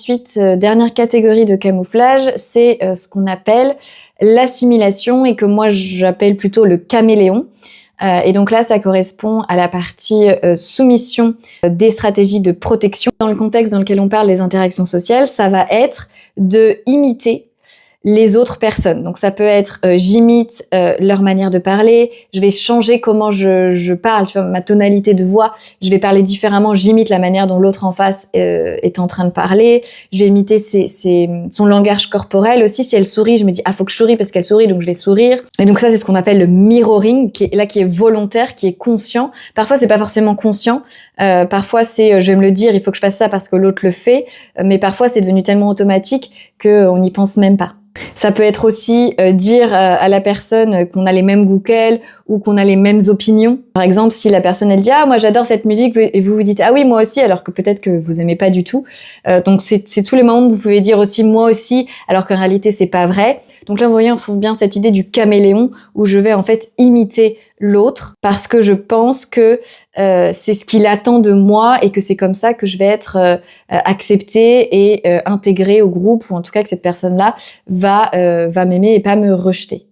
ensuite, dernière catégorie de camouflage, c'est ce qu'on appelle l'assimilation et que moi j'appelle plutôt le caméléon. Et donc là, ça correspond à la partie soumission des stratégies de protection. Dans le contexte dans lequel on parle des interactions sociales, ça va être de imiter les autres personnes. Donc ça peut être j'imite leur manière de parler, je vais changer comment je parle, tu vois, ma tonalité de voix, je vais parler différemment, j'imite la manière dont l'autre en face est en train de parler, je vais imiter son langage corporel aussi. Si elle sourit, je me dis ah faut que je souris parce qu'elle sourit donc je vais sourire. Et donc ça c'est ce qu'on appelle le mirroring qui est volontaire, qui est conscient. Parfois c'est pas forcément conscient, parfois c'est je vais me le dire, il faut que je fasse ça parce que l'autre le fait, mais parfois c'est devenu tellement automatique qu'on n'y pense même pas. Ça peut être aussi dire à la personne qu'on a les mêmes goûts qu'elle ou qu'on a les mêmes opinions. Par exemple, si la personne elle dit ah moi j'adore cette musique et vous vous dites ah oui moi aussi alors que peut-être que vous aimez pas du tout. Donc c'est tous les moments où vous pouvez dire aussi moi aussi alors qu'en réalité c'est pas vrai. Donc là vous voyez on retrouve bien cette idée du caméléon où je vais en fait imiter l'autre parce que je pense que c'est ce qu'il attend de moi et que c'est comme ça que je vais être acceptée et intégrée au groupe ou en tout cas que cette personne-là va m'aimer et pas me rejeter.